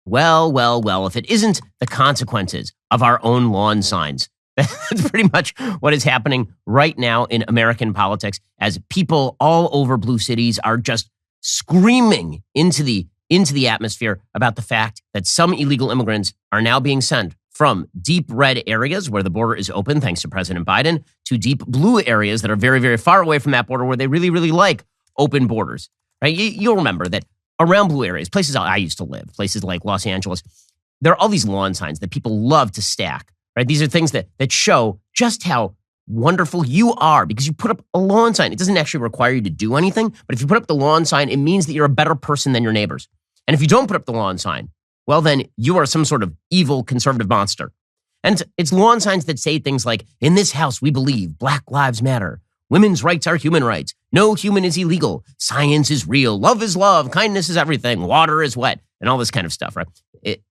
Well, if it isn't the consequences of our own lawn signs. That's pretty much what is happening right now in American politics as people all over blue cities are just screaming into the atmosphere about the fact that some illegal immigrants are now being sent from deep red areas where the border is open, thanks to President Biden, to deep blue areas that are very, very far away from that border where they really, really like open borders. Right? You'll remember that around blue areas, places I used to live, places like Los Angeles, there are all these lawn signs that people love to stack. Right? These are things that show just how wonderful you are because you put up a lawn sign. It doesn't actually require you to do anything, but if you put up the lawn sign, it means that you're a better person than your neighbors. And if you don't put up the lawn sign, well, then you are some sort of evil conservative monster. And it's lawn signs that say things like, in this house, we believe Black lives matter. Women's rights are human rights. No human is illegal. Science is real. Love is love. Kindness is everything. Water is wet. And all this kind of stuff, right?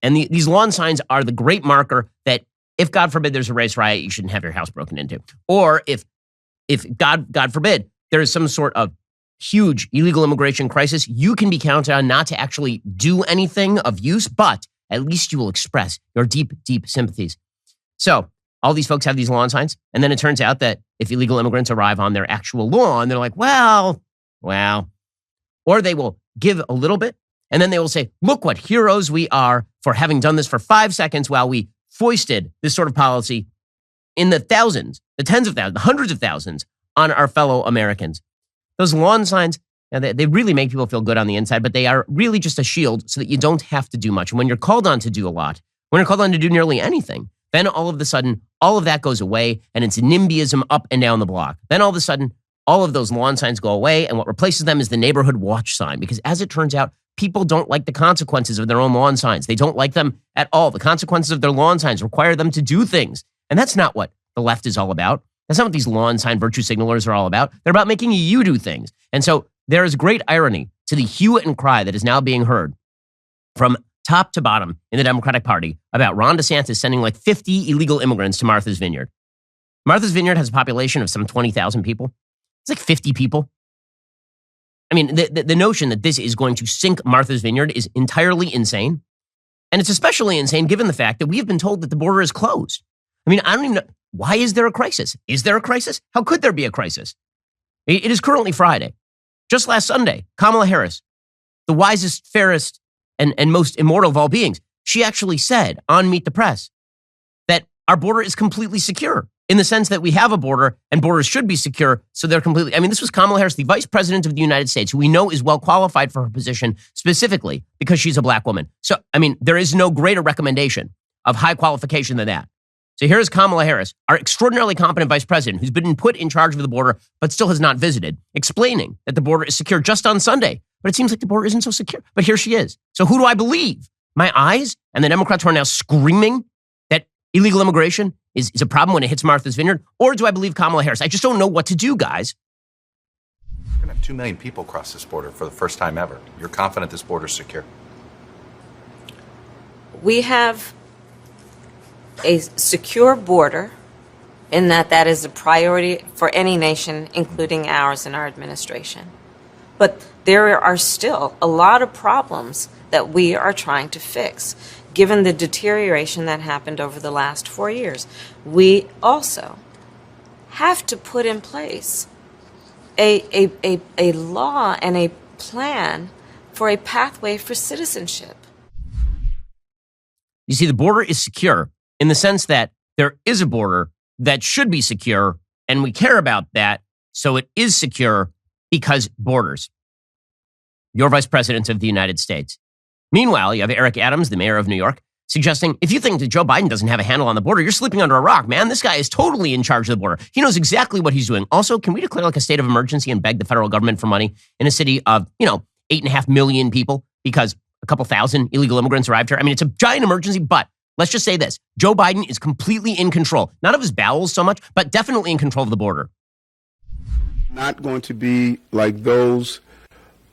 These lawn signs are the great marker that if, God forbid, there's a race riot, you shouldn't have your house broken into. Or if God forbid, there is some sort of huge illegal immigration crisis, you can be counted on not to actually do anything of use, but at least you will express your deep, deep sympathies. So all these folks have these lawn signs, and then it turns out that if illegal immigrants arrive on their actual lawn, they're like, well, or they will give a little bit, and then they will say, look what heroes we are for having done this for 5 seconds while we foisted this sort of policy in the thousands, the tens of thousands, the hundreds of thousands on our fellow Americans. Those lawn signs, they really make people feel good on the inside, but they are really just a shield so that you don't have to do much. And when you're called on to do a lot, when you're called on to do nearly anything, then all of a sudden, all of that goes away and it's NIMBYism up and down the block. Then all of a sudden, all of those lawn signs go away and what replaces them is the neighborhood watch sign. Because as it turns out, people don't like the consequences of their own lawn signs. They don't like them at all. The consequences of their lawn signs require them to do things. And that's not what the left is all about. That's not what these lawn sign virtue signalers are all about. They're about making you do things. And so there is great irony to the hue and cry that is now being heard from top to bottom in the Democratic Party about Ron DeSantis sending like 50 illegal immigrants to Martha's Vineyard. Martha's Vineyard has a population of some 20,000 people. It's like 50 people. I mean, the notion that this is going to sink Martha's Vineyard is entirely insane. And it's especially insane given the fact that we have been told that the border is closed. I mean, I don't even know. Why is there a crisis? Is there a crisis? How could there be a crisis? It is currently Friday. Just last Sunday, Kamala Harris, the wisest, fairest, and most immortal of all beings, she actually said on Meet the Press that our border is completely secure in the sense that we have a border and borders should be secure. So they're completely, I mean, this was Kamala Harris, the vice president of the United States, who we know is well qualified for her position specifically because she's a black woman. So, I mean, there is no greater recommendation of high qualification than that. So here's Kamala Harris, our extraordinarily competent vice president who's been put in charge of the border but still has not visited, explaining that the border is secure just on Sunday. But it seems like the border isn't so secure. But here she is. So who do I believe? My eyes and the Democrats who are now screaming that illegal immigration is a problem when it hits Martha's Vineyard? Or do I believe Kamala Harris? I just don't know what to do, guys. We're going to have 2 million people cross this border for the first time ever. You're confident this border is secure? We have a secure border in that is a priority for any nation, including ours and our administration. But there are still a lot of problems that we are trying to fix, given the deterioration that happened over the last 4 years. We also have to put in place a law and a plan for a pathway for citizenship. You see, the border is secure in the sense that there is a border that should be secure, and we care about that, so it is secure because borders. You're vice president of the United States. Meanwhile, you have Eric Adams, the mayor of New York, suggesting, if you think that Joe Biden doesn't have a handle on the border, you're sleeping under a rock, man. This guy is totally in charge of the border. He knows exactly what he's doing. Also, can we declare like a state of emergency and beg the federal government for money in a city of, 8.5 million people because a couple thousand illegal immigrants arrived here? I mean, it's a giant emergency, but let's just say this. Joe Biden is completely in control, not of his bowels so much, but definitely in control of the border. Not going to be like those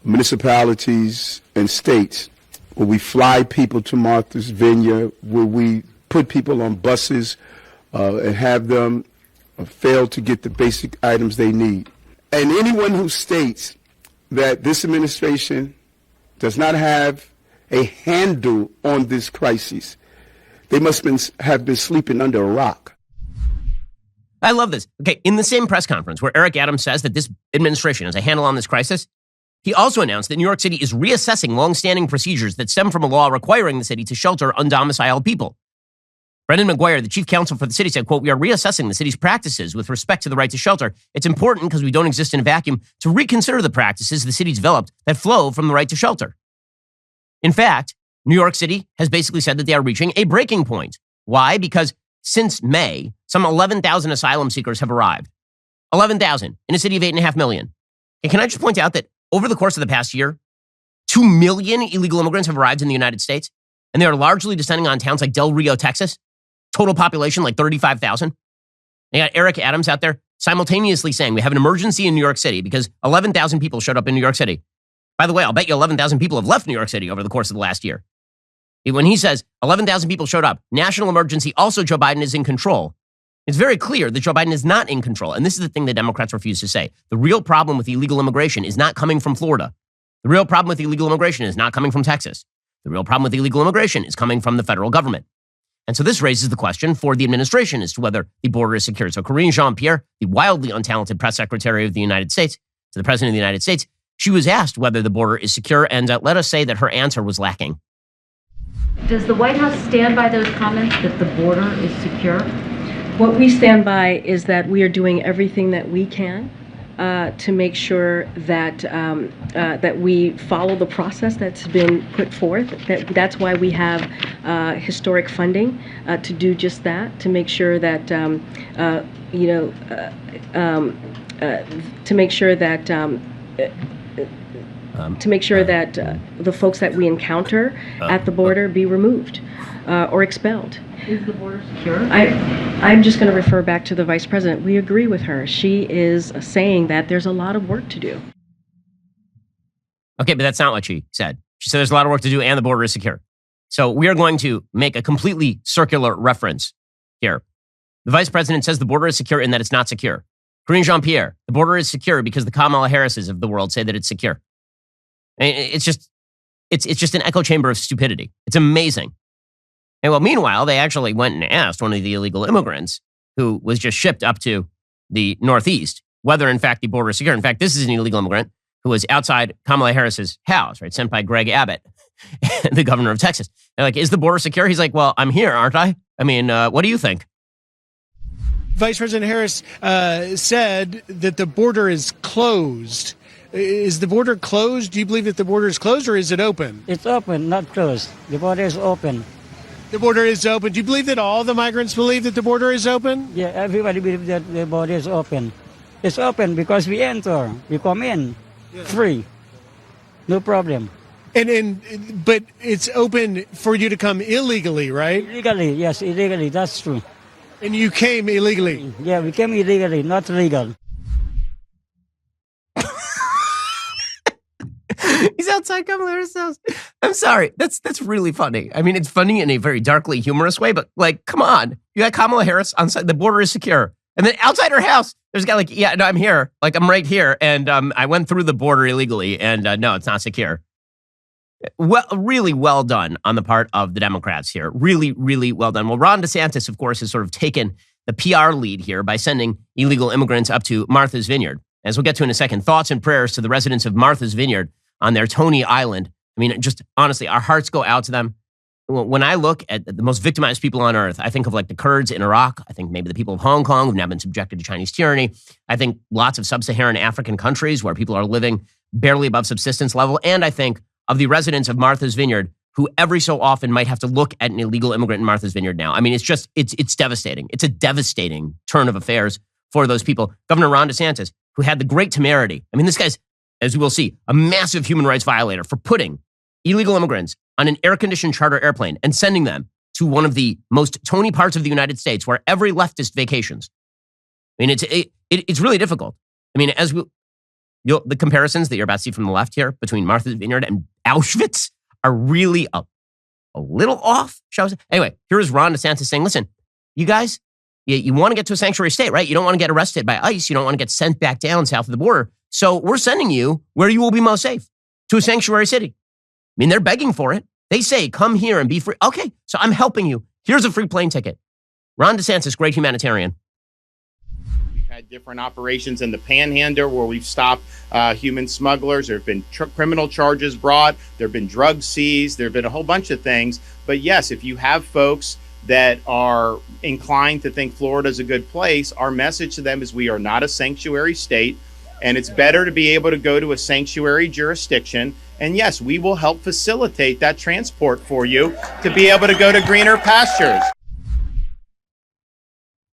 municipalities and states where we fly people to Martha's Vineyard, where we put people on buses and have them fail to get the basic items they need. And anyone who states that this administration does not have a handle on this crisis. They must have been sleeping under a rock. I love this. Okay, in the same press conference where Eric Adams says that this administration has a handle on this crisis, he also announced that New York City is reassessing longstanding procedures that stem from a law requiring the city to shelter undomiciled people. Brendan McGuire, the chief counsel for the city, said, quote, "We are reassessing the city's practices with respect to the right to shelter. It's important because we don't exist in a vacuum to reconsider the practices the city developed that flow from the right to shelter." In fact, New York City has basically said that they are reaching a breaking point. Why? Because since May, some 11,000 asylum seekers have arrived. 11,000 in a city of 8.5 million. And can I just point out that over the course of the past year, 2 million illegal immigrants have arrived in the United States, and they are largely descending on towns like Del Rio, Texas. Total population like 35,000. They got Eric Adams out there simultaneously saying we have an emergency in New York City because 11,000 people showed up in New York City. By the way, I'll bet you 11,000 people have left New York City over the course of the last year. When he says 11,000 people showed up, national emergency, also Joe Biden is in control. It's very clear that Joe Biden is not in control. And this is the thing that Democrats refuse to say. The real problem with illegal immigration is not coming from Florida. The real problem with illegal immigration is not coming from Texas. The real problem with illegal immigration is coming from the federal government. And so this raises the question for the administration as to whether the border is secure. So Karine Jean-Pierre, the wildly untalented press secretary of the United States, to the president of the United States, she was asked whether the border is secure, and let us say that her answer was lacking. Does the White House stand by those comments that the border is secure? What we stand by is that we are doing everything that we can to make sure that that we follow the process that's been put forth. That's why we have historic funding to do just that, to make sure that to make sure that the folks that we encounter at the border be removed or expelled. Is the border secure? I'm just going to refer back to the Vice President. We agree with her. She is saying that there's a lot of work to do. Okay, but that's not what she said. She said there's a lot of work to do and the border is secure. So we are going to make a completely circular reference here. The Vice President says the border is secure and that it's not secure. Karine Jean-Pierre, the border is secure because the Kamala Harrises of the world say that it's secure. It's just an echo chamber of stupidity. It's amazing. And well, meanwhile, they actually went and asked one of the illegal immigrants who was just shipped up to the Northeast whether, in fact, the border is secure. In fact, this is an illegal immigrant who was outside Kamala Harris's house, right, sent by Greg Abbott, the governor of Texas. They're like, is the border secure? He's like, well, I'm here, aren't I? I mean, what do you think? Vice President Harris said that the border is closed. Is the border closed? Do you believe that the border is closed, or is it open? It's open, not closed. The border is open. The border is open. Do you believe that all the migrants believe that the border is open? Yeah, everybody believes that the border is open. It's open because we enter, we come in, free, no problem. But it's open for you to come illegally, right? Illegally, yes, illegally, that's true. And you came illegally? Yeah, we came illegally, not legal. He's outside Kamala Harris' house. I'm sorry. That's really funny. I mean, it's funny in a very darkly humorous way, but like, come on. You got Kamala Harris on site. The border is secure. And then outside her house, there's a guy like, yeah, no, I'm here. Like, I'm right here. And I went through the border illegally. And no, it's not secure. Well, really well done on the part of the Democrats here. Really, really well done. Well, Ron DeSantis, of course, has sort of taken the PR lead here by sending illegal immigrants up to Martha's Vineyard. As we'll get to in a second, thoughts and prayers to the residents of Martha's Vineyard on their Tony Island. I mean, just honestly, our hearts go out to them. When I look at the most victimized people on earth, I think of like the Kurds in Iraq. I think maybe the people of Hong Kong who've now been subjected to Chinese tyranny. I think lots of sub-Saharan African countries where people are living barely above subsistence level. And I think of the residents of Martha's Vineyard who every so often might have to look at an illegal immigrant in Martha's Vineyard now. I mean, it's devastating. It's a devastating turn of affairs for those people. Governor Ron DeSantis, who had the great temerity. I mean, this guy's, as we will see, a massive human rights violator for putting illegal immigrants on an air-conditioned charter airplane and sending them to one of the most Tony parts of the United States where every leftist vacations. I mean, it's really difficult. I mean, the comparisons that you're about to see from the left here between Martha's Vineyard and Auschwitz are really a little off, shall we say. Anyway, here is Ron DeSantis saying, listen, you guys, you want to get to a sanctuary state, right? You don't want to get arrested by ICE. You don't want to get sent back down south of the border. So we're sending you where you will be most safe, to a sanctuary city. I mean, they're begging for it. They say, come here and be free. Okay, so I'm helping you. Here's a free plane ticket. Ron DeSantis, great humanitarian. We've had different operations in the Panhandle where we've stopped human smugglers. There have been criminal charges brought. There have been drugs seized. There have been a whole bunch of things. But yes, if you have folks that are inclined to think Florida is a good place, our message to them is we are not a sanctuary state, and it's better to be able to go to a sanctuary jurisdiction. And yes, we will help facilitate that transport for you to be able to go to greener pastures.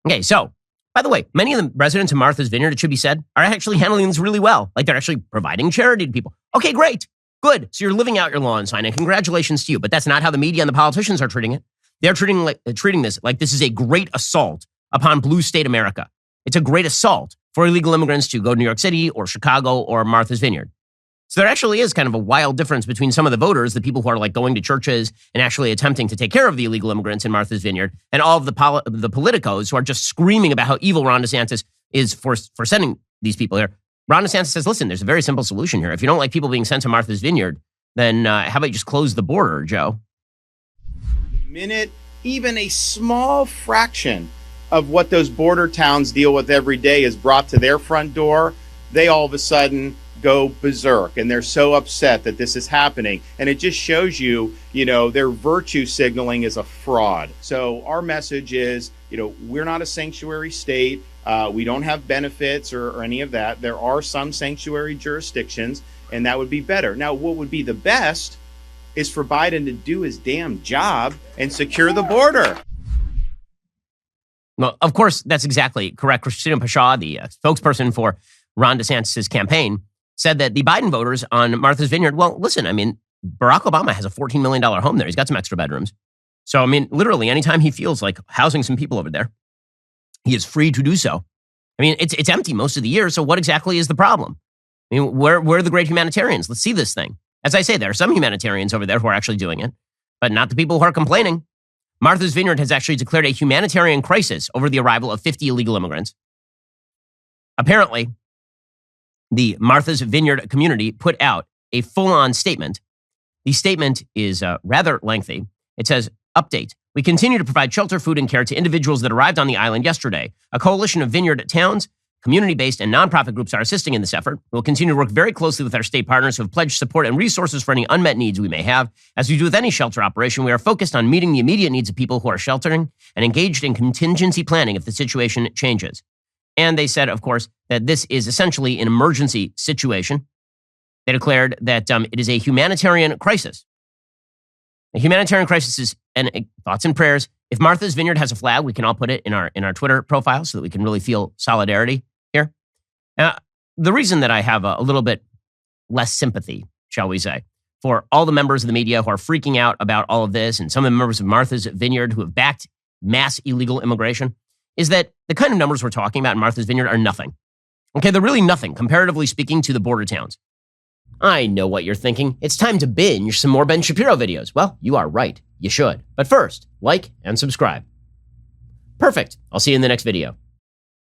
Okay, so, by the way, many of the residents of Martha's Vineyard, it should be said, are actually handling this really well. Like, they're actually providing charity to people. Okay, great. Good. So you're living out your law and sign, and congratulations to you. But that's not how the media and the politicians are treating it. They're treating this like this is a great assault upon blue state America. It's a great assault for illegal immigrants to go to New York City or Chicago or Martha's Vineyard. So there actually is kind of a wild difference between some of the voters, the people who are like going to churches and actually attempting to take care of the illegal immigrants in Martha's Vineyard, and all of the politicos who are just screaming about how evil Ron DeSantis is for sending these people here. Ron DeSantis says, listen, there's a very simple solution here. If you don't like people being sent to Martha's Vineyard, then how about you just close the border, Joe? The minute even a small fraction of what those border towns deal with every day is brought to their front door, they all of a sudden go berserk, and they're so upset that this is happening. And it just shows you, their virtue signaling is a fraud. So our message is, we're not a sanctuary state. We don't have benefits or any of that. There are some sanctuary jurisdictions, and that would be better. Now, what would be the best is for Biden to do his damn job and secure the border. Well, of course, that's exactly correct. Christina Pashaw, the spokesperson for Ron DeSantis' campaign, said that the Biden voters on Martha's Vineyard, well, listen, Barack Obama has a $14 million home there. He's got some extra bedrooms. So, literally, anytime he feels like housing some people over there, he is free to do so. It's empty most of the year, so what exactly is the problem? Where are the great humanitarians? Let's see this thing. As I say, there are some humanitarians over there who are actually doing it, but not the people who are complaining. Martha's Vineyard has actually declared a humanitarian crisis over the arrival of 50 illegal immigrants. Apparently, the Martha's Vineyard community put out a full-on statement. The statement is rather lengthy. It says, update. We continue to provide shelter, food, and care to individuals that arrived on the island yesterday. A coalition of vineyard towns, community-based, and nonprofit groups are assisting in this effort. We'll continue to work very closely with our state partners who have pledged support and resources for any unmet needs we may have. As we do with any shelter operation, we are focused on meeting the immediate needs of people who are sheltering and engaged in contingency planning if the situation changes. And they said, of course, that this is essentially an emergency situation. They declared that it is a humanitarian crisis. A humanitarian crisis is, and thoughts and prayers. If Martha's Vineyard has a flag, we can all put it in our Twitter profile so that we can really feel solidarity here. The reason that I have a little bit less sympathy, shall we say, for all the members of the media who are freaking out about all of this, and some of the members of Martha's Vineyard who have backed mass illegal immigration, is that the kind of numbers we're talking about in Martha's Vineyard are nothing. Okay, they're really nothing, comparatively speaking, to the border towns. I know what you're thinking. It's time to binge some more Ben Shapiro videos. Well, you are right. You should. But first, like and subscribe. Perfect. I'll see you in the next video.